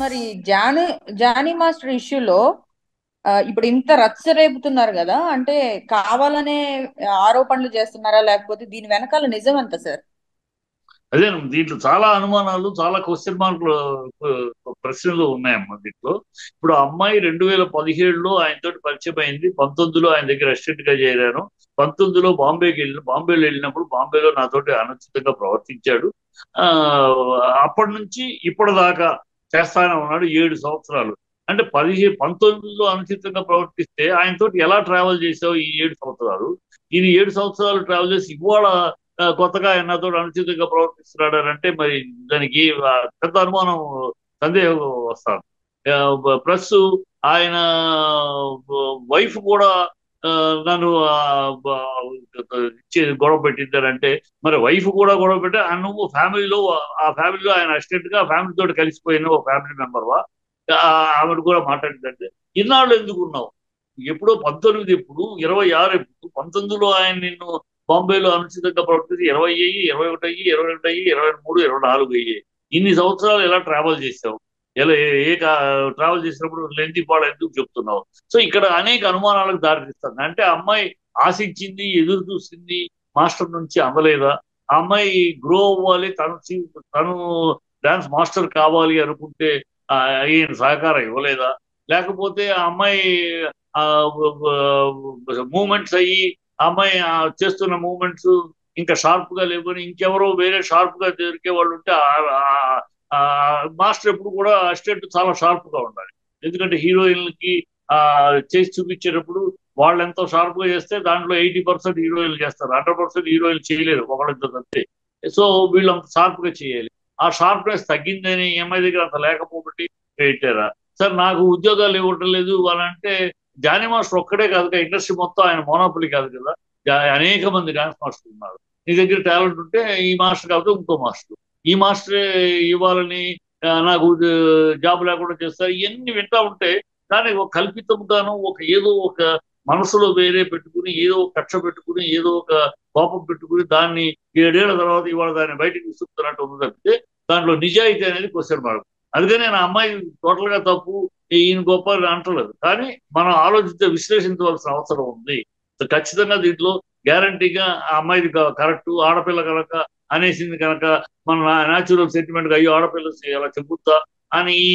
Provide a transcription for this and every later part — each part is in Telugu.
మరి జానీ జానీ మాస్టర్ ఇష్యూలో ఇప్పుడు ఇంత రచ్చ రేపుతున్నారు కదా, అంటే కావాలనే ఆరోపణలు చేస్తున్నారా, లేకపోతే దీని వెనకాల నిజం ఎంత సార్? అదే దీంట్లో చాలా అనుమానాలు, చాలా క్వశ్చన్ మార్కులు, ప్రశ్నలు ఉన్నాయమ్మా దీంట్లో. ఇప్పుడు ఆ అమ్మాయి 2017లో ఆయనతో పరిచయం అయింది. 19లో ఆయన దగ్గర అసిస్టెంట్ గా చేరాను. 19లో బాంబేలో వెళ్ళినప్పుడు బాంబేలో నాతోటి అనుచితంగా ప్రవర్తించాడు. ఆ అప్పటి నుంచి ఇప్పటిదాకా చేస్తానే ఉన్నాడు 7 సంవత్సరాలు. అంటే 19లో అనుచితంగా ప్రవర్తిస్తే ఆయనతో ఎలా ట్రావెల్ చేసావు ఈ 7 సంవత్సరాలు? ఇది 7 సంవత్సరాలు ట్రావెల్ చేసి ఇవాళ కొత్తగా ఆయన నాతో అనుచితంగా ప్రవర్తిస్తున్నాడు అని అంటే మరి దానికి పెద్ద అనుమానం, సందేహం వస్తాను. ప్లస్ ఆయన వైఫ్ కూడా ఆ, నన్ను గొడవ పెట్టిందని అంటే, మరి వైఫ్ కూడా గొడవ పెట్టి నువ్వు ఫ్యామిలీలో, ఆ ఫ్యామిలీలో ఆయన అసిస్టెంట్ గా ఫ్యామిలీ తోటి కలిసిపోయిన ఒక ఫ్యామిలీ మెంబర్ వా? ఆవిడ కూడా మాట్లాడిందంటే ఇన్నాళ్ళు ఎందుకు ఉన్నావు? ఎప్పుడో 19, ఎప్పుడు 26, ఎప్పుడు 19లో ఆయన నిన్ను బాంబేలో అనుచితంగా ప్రవర్తించి 20 అయ్యి, 21 అయ్యి, 22 అయ్యి, 23, 24 అయ్యాయి. ఇన్ని సంవత్సరాలు ఎలా ట్రావెల్ చేసావు? ఎలా ట్రావెల్ చేసినప్పుడు లెంది పాడ ఎందుకు చెప్తున్నావు? సో ఇక్కడ అనేక అనుమానాలకు దారితీస్తుంది. అంటే ఆ అమ్మాయి ఆశించింది, ఎదురు చూసింది మాస్టర్ నుంచి అందలేదా? ఆ అమ్మాయి గ్రో అవ్వాలి, తను డాన్స్ మాస్టర్ కావాలి అనుకుంటే ఈయన సహకారం ఇవ్వలేదా? లేకపోతే ఆ అమ్మాయి మూమెంట్స్ అయ్యి, ఆ అమ్మాయి చేస్తున్న మూమెంట్స్ ఇంకా షార్ప్ గా లేవని ఇంకెవరో వేరే షార్ప్ గా దొరికే వాళ్ళు ఉంటే మాస్టర్ ఎప్పుడు కూడా అసిస్టెంట్ చాలా షార్ప్ గా ఉండాలి. ఎందుకంటే హీరోయిన్లకి ఆ చేసి చూపించేటప్పుడు వాళ్ళు ఎంతో షార్ప్ గా చేస్తే దాంట్లో 80% హీరోయిన్లు చేస్తారు, 100% హీరోయిన్లు చేయలేరు, ఒకళ్ళిద్దరు అంతే. సో వీళ్ళు అంత షార్ప్ గా చేయాలి. ఆ షార్ప్నెస్ తగ్గిందని ఎంఐ దగ్గర అంత లేకపోబట్టి పెట్టారా? సార్ నాకు ఉద్యోగాలు ఇవ్వటం లేదు వాళ్ళంటే, జానీ మాస్టర్ ఒక్కడే కాదు కదా, ఇండస్ట్రీ మొత్తం ఆయన మోనోపలి కాదు కదా. అనేక మంది డాన్స్ మాస్టర్లు ఉన్నారు. నీ దగ్గర టాలెంట్ ఉంటే ఈ మాస్టర్ కాకపోతే ఇంకో మాస్టర్, ఈ మాస్టరే ఇవ్వాలని నాకు జాబ్ లేకుండా చేస్తారు. ఇవన్నీ వింటా ఉంటే దాన్ని ఒక కల్పితంగాను, ఏదో ఒక మనసులో వేరే పెట్టుకుని, ఏదో ఒక కక్ష పెట్టుకుని, ఏదో ఒక కోపం పెట్టుకుని దాన్ని 7 ఏళ్ల తర్వాత ఇవాళ దాన్ని బయటకు విసురుతున్నట్టు ఉంది తప్పితే దాంట్లో నిజాయితీ అనేది క్వశ్చన్ మార్క్. అందుకనే నా అమ్మాయి టోటల్ గా తప్పు, ఈయన గొప్ప అని అంటలేదు. కానీ మనం విశ్లేషించవలసిన అవసరం ఉంది. సో ఖచ్చితంగా దీంట్లో గ్యారంటీగా ఆ అమ్మాయిది కరెక్ట్, ఆడపిల్ల కనుక అనేసింది కనుక మన న్యాచురల్ సెంటిమెంట్ గా అయ్యో ఆడపిల్ల అలా చెబుతా అని ఈ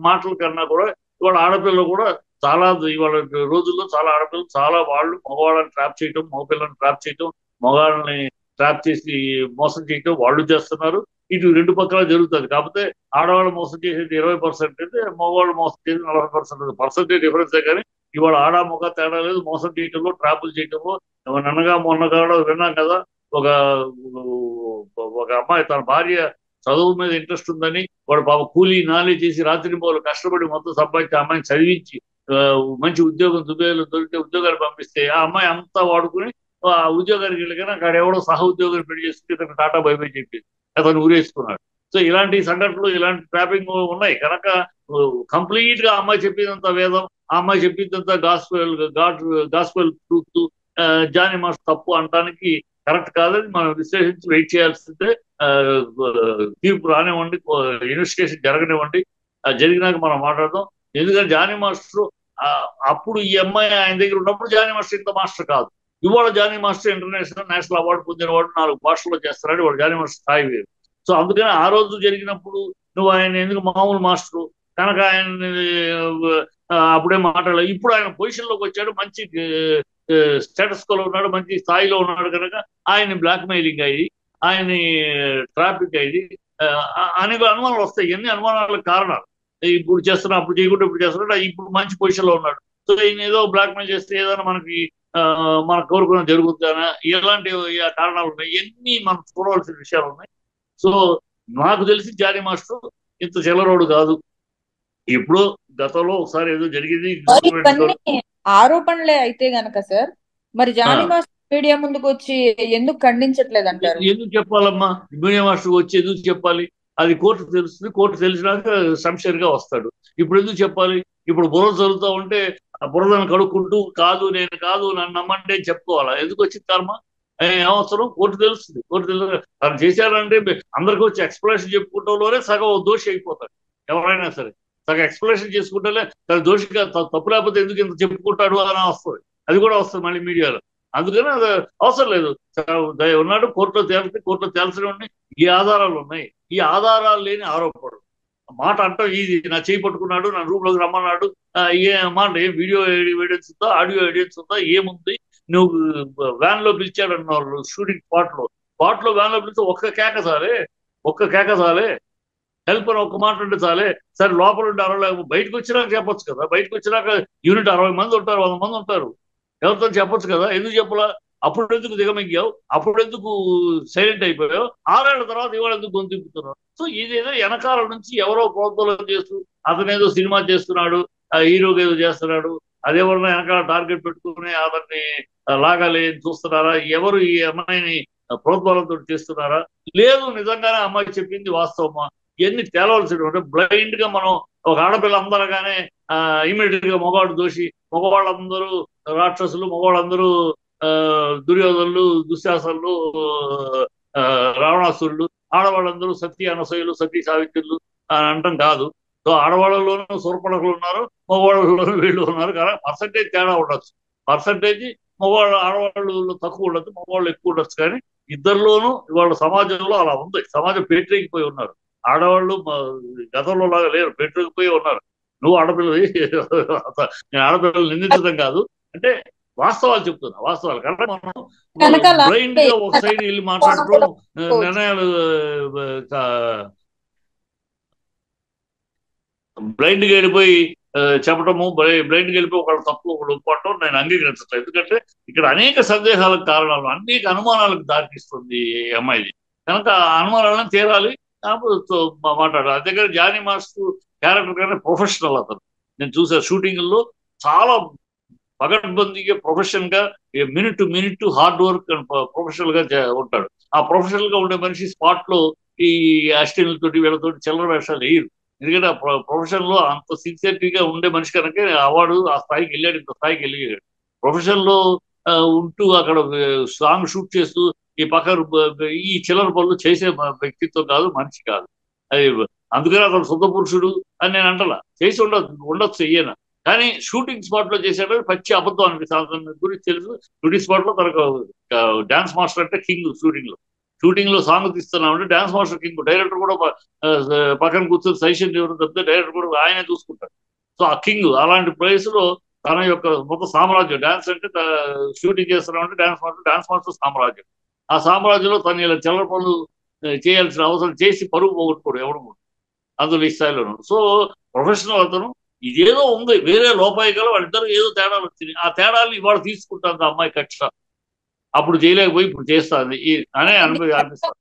మాటల కన్నా కూడా ఇవాళ ఆడపిల్ల కూడా చాలా, ఇవాళ రోజుల్లో చాలా ఆడపిల్లలు, చాలా వాళ్ళు మగవాళ్ళని ట్రాప్ చేయటం, మగపిల్లల్ని ట్రాప్ చేయటం, మగవాళ్ళని ట్రాప్ చేసి మోసం చేయటం వాళ్ళు చేస్తున్నారు. ఇటు రెండు పక్కల జరుగుతుంది. కాకపోతే ఆడవాళ్ళు మోసం చేసేది 20% అయితే మగవాళ్ళు మోసం చేసేది 40%. పర్సెంటేజ్ డిఫరెన్సే కానీ ఇవాళ ఆడ మగ తేడా లేదు. మోసం చేయటంలో, ట్రాపులు చేయటంలో నన్నగా మొన్న కూడా విన్నాం కదా. ఒక ఒక అమ్మాయి తన భార్య చదువు మీద ఇంట్రెస్ట్ ఉందని వాడు పాప కూలీ నాలి చేసి రాత్రి మూలు కష్టపడి మొత్తం సంపాదించి ఆ అమ్మాయిని చదివించి ఆ, మంచి ఉద్యోగం దుబాయ్లో దొరికితే ఉద్యోగాలు పంపిస్తే ఆ అమ్మాయి అంతా వాడుకుని ఆ ఉద్యోగానికి వెళ్ళగానే అక్కడ ఎవడో సహ ఉద్యోగాలు పెళ్లి చేసుకుని ఇతను టాటా బై బై చెప్పింది, అతను ఊరేసుకున్నాడు. సో ఇలాంటి సంఘటనలు, ఇలాంటి ట్రాపింగ్ ఉన్నాయి కనుక కంప్లీట్ గా ఆ అమ్మాయి చెప్పినంత వేదం, ఆ అమ్మాయి చెప్పినంత గాస్పెల్ ట్రూత్, జానీ మాస్ తప్పు అనడానికి కరెక్ట్ కాదని మనం విశ్లేషించి వెయిట్ చేయాల్సిందే. ఆ, తీర్పు రానివ్వండి, ఇన్వెస్టిగేషన్ జరగనివ్వండి. జరిగినాక మనం మాట్లాడదాం. ఎందుకంటే జానీ మాస్టర్ ఆ, అప్పుడు ఈ అమ్మాయి ఆయన దగ్గర ఉన్నప్పుడు జానీ మాస్టర్ ఇంత మాస్టర్ కాదు. ఇవాళ Jani master international, national award పొందినవాడు, 4 భాషల్లో చేస్తున్నాడు. వాడు జానీ మాస్టర్ స్థాయి వేరు. సో అందుకని ఆ రోజు జరిగినప్పుడు నువ్వు ఆయన ఎందుకు మామూలు మాస్టరు కనుక ఆయన అప్పుడే మాట్లాడలేదు. ఇప్పుడు ఆయన పొజిషన్ లోకి వచ్చాడు, మంచి స్టేటస్ కోలో ఉన్నాడు, మంచి స్థాయిలో ఉన్నాడు కనుక ఆయన్ని బ్లాక్ మెయిలింగ్ అయ్యి, ఆయన్ని ట్రాఫిక్ అయ్యి అనేక అనుమానాలు వస్తాయి. ఇవన్నీ అనుమానాలకు కారణాలు. ఇప్పుడు చేస్తున్నా, అప్పుడు చేయకుండా ఇప్పుడు చేస్తున్నాడు, ఇప్పుడు మంచి పొజిషన్ లో ఉన్నాడు. సో ఈయన ఏదో బ్లాక్ మెయిల్ చేస్తే ఏదైనా మనకి ఆ, మనకు కోరుకున్న జరుగుతుందా, ఎలాంటి కారణాలు ఉన్నాయి, ఇవన్నీ మనం చూడవలసిన విషయాలు ఉన్నాయి. సో నాకు తెలిసి జానీ మాస్టర్ ఇంత చిల్లరోడు కాదు. ఎప్పుడో గతంలో ఒకసారి ఏదో జరిగింది మరి డిస్ట్రిబ్యూటెడ్ ఇవన్నీ ఆరోపణలే అయితే గనక సార్, మరి జానీ గా. మాస్టర్ మీడియా ముందుకు వచ్చి ఎందుకు ఖండించట్లేదు అంటారు? ఎందుకు చెప్పాలమ్మా? మీడియా మాస్టర్ వచ్చి ఎందుకు చెప్పాలి? అది కోర్టు తెలుస్తుంది. కోర్టు తెలిసినాక సంశయంగా వస్తాడు. ఇప్పుడు ఎందుకు చెప్పాలి? ఇప్పుడు బురద చదువుతా ఉంటే ఆ బురదను కడుక్కుంటూ కాదు నేను కాదు నన్ను నమ్మంటే చెప్పుకోవాలా? ఎందుకు వచ్చింది కర్మ? అవసరం కోర్టు తెలుస్తుంది. కోర్టు తెలుసు తను చేశారంటే అందరికీ వచ్చి ఎక్స్ప్లెనేషన్ చెప్పుకుంటంలోనే సగం దోషి అయిపోతాడు. ఎవరైనా సరే సగం ఎక్స్ప్లెనేషన్ చేసుకుంటే తన దోషిగా తప్పు లేకపోతే ఎందుకు ఇంత చెప్పుకుంటాడు అని వస్తుంది. అది కూడా వస్తుంది మళ్ళీ మీడియాలో. అందుకని అది అవసరం లేదు. ఉన్నాడు కోర్టులో తేలితే కోర్టులో తేల్చడం ఈ ఆధారాలు ఉన్నాయి. ఈ ఆధారాలు లేని ఆరోపణలు మాట అంటాం ఈజీ. నా చేయి పట్టుకున్నాడు, నా రూమ్ లోకి రమ్మన్నాడు, మాట ఏం వీడియో ఎవిడెన్స్ ఉందా, ఆడియో ఎవిడెన్స్ ఉందా, ఏముంది? నువ్వు వ్యాన్ లో పిలిచాడు అన్నారు షూటింగ్ స్పాట్ లో వ్యాన్ లో పిలిస్తే ఒక్క కేక సాలే హెల్ప్ అని ఒక్క మాట ఉంటే చాలే. సరే లోపల ఉంటే 60 బయటకు వచ్చినాక చెప్పొచ్చు కదా. బయటకు వచ్చినాక యూనిట్ 60 మంది ఉంటారు, 100 మంది ఉంటారు, ఎవరితో చెప్పొచ్చు కదా. ఎందుకు చెప్పలా? అప్పుడు ఎందుకు దిగమింగావు? అప్పుడు ఎందుకు సైలెంట్ అయిపోయావు? 6 ఏళ్ల తర్వాత ఇవాళ ఎందుకు గొంతిప్పుతున్నావు? సో ఇదేదో వెనకాల నుంచి ఎవరో ప్రోత్సాహం చేస్తూ అతనేదో సినిమా చేస్తున్నాడు, హీరోగా ఏదో చేస్తున్నాడు, అదేవరన్నా వెనకాల టార్గెట్ పెట్టుకుని అతన్ని లాగాలి అని చూస్తున్నారా? ఎవరు ఈ అమ్మాయిని ప్రోత్సాహంతో చేస్తున్నారా? లేదు, నిజంగానే అమ్మాయి చెప్పింది వాస్తవమా? ఇవన్నీ తేలవలసినటువంటి బ్లైండ్ గా మనం ఒక ఆడపిల్ల అందరగానే ఇమీడియట్ గా మగవాడు దోషి, మగవాళ్ళందరూ రాక్షసులు, మగవాళ్ళందరూ దుర్యోధనులు, దుశ్శాసనులు, రావణాసురులు, ఆడవాళ్ళందరూ సతీ అనసూయలు, సతీ సావిత్రులు అని అంటాం కాదు. సో ఆడవాళ్ళలోనూ సూర్పణకులు ఉన్నారు, మగవాళ్ళలోనూ వీళ్ళు ఉన్నారు కదా. పర్సంటేజ్ తేడా ఉండొచ్చు. పర్సంటేజ్ మగవాళ్ళు ఆడవాళ్ళు తక్కువ ఉండొచ్చు, మగవాళ్ళు ఎక్కువ ఉండొచ్చు. కానీ ఇద్దరిలోనూ ఇవాళ సమాజంలో అలా ఉంది. సమాజం పేటరేగిపోయి ఉన్నారు. ఆడవాళ్ళు గతంలో లాగా లేరు, పేటరేగిపోయి ఉన్నారు. నువ్వు ఆడపిల్లవి నేను ఆడపిల్లలు నిందించడం కాదు, అంటే వాస్తవాలు చెప్తున్నా. వాస్తవాలు కాబట్టి మనం బ్లైండ్ గా ఒక సైడ్ వెళ్ళి మాట్లాడటం, నిర్ణయాలు బ్లైండ్ గా వెళ్ళిపోయి చెప్పటము, బ్లైండ్ గా వెళ్ళిపోయి ఒకళ్ళు తప్పు ఒకళ్ళు ఒప్పుకోవటం నేను అంగీకరించట్లేదు. ఎందుకంటే ఇక్కడ అనేక సందేహాలకు కారణాలు, అనేక అనుమానాలకు దారితీస్తుంది ఈ అమ్మాయిది. కనుక ఆ అనుమానాలను తీరాలి, మాట్లాడాలి. అదే కానీ జానీ మాస్టర్ క్యారెక్టర్ కానీ ప్రొఫెషనల్ అతను. నేను చూసా షూటింగ్ లో చాలా పగడ్బందీగా ప్రొఫెషన్ గా minute to minute hard work professional గా ఉంటాడు. ఆ ప్రొఫెషనల్ గా ఉండే మనిషి స్పాట్ లో ఈ అసిస్టెంట్లతోటి వీళ్ళతోటి చిల్లర వేషాలు వేయరు. ఎందుకంటే ఆ ప్రొఫెషన్ లో అంత సిన్సియరిటీగా ఉండే మనిషి కనుక అవార్డు ఆ స్థాయికి వెళ్ళాడు, ఇంత స్థాయికి వెళ్ళాడు. ప్రొఫెషన్ లో ఉంటూ అక్కడ సాంగ్ షూట్ చేస్తూ ఈ ఈ చిల్లర పనులు చేసే వ్యక్తిత్వం కాదు, మనిషి కాదు. అది అందుకని అతను శుద్ధ పురుషుడు అని నేను అంటలా. చేసి ఉండొచ్చు ఈయన, కానీ షూటింగ్ స్పాట్ లో చేసేటప్పుడు పచ్చి అబద్ధం అనిపిస్తుంది. అతని గురించి తెలుసు. షూటింగ్ స్పాట్ లో తనకు డాన్స్ మాస్టర్ అంటే కింగ్. షూటింగ్ లో సాంగ్ తీస్తున్నామంటే డాన్స్ మాస్టర్ కింగ్. డైరెక్టర్ కూడా పక్కన కూర్చొని సజెషన్ ఎవరు తప్పితే డైరెక్టర్ కూడా ఆయనే చూసుకుంటాడు. సో ఆ కింగ్ అలాంటి ప్లేస్ లో తన యొక్క మొత్తం సామ్రాజ్యం, డాన్స్ అంటే షూటింగ్ చేస్తున్నామంటే డాన్స్ మాస్టర్ సామ్రాజ్యం. ఆ సామ్రాజ్యంలో తను ఇలా చిల్లర పనులు చేయాల్సిన అవసరం చేసి పరుగు పోగొట్టుకోడు ఎవడు కూడా అందులో ఈ స్థాయిలో. సో ప్రొఫెషనల్ అతను. ఇదేదో ఉంది, వేరే లోపాయి గల వాళ్ళిద్దరు ఏదో తేడాలు వచ్చినాయి. ఆ తేడాలు ఇవాళ తీసుకుంటాను అమ్మాయి కక్ష. అప్పుడు చేయలేకపోయి ఇప్పుడు చేస్తాను అనే అనిపిస్తుంది.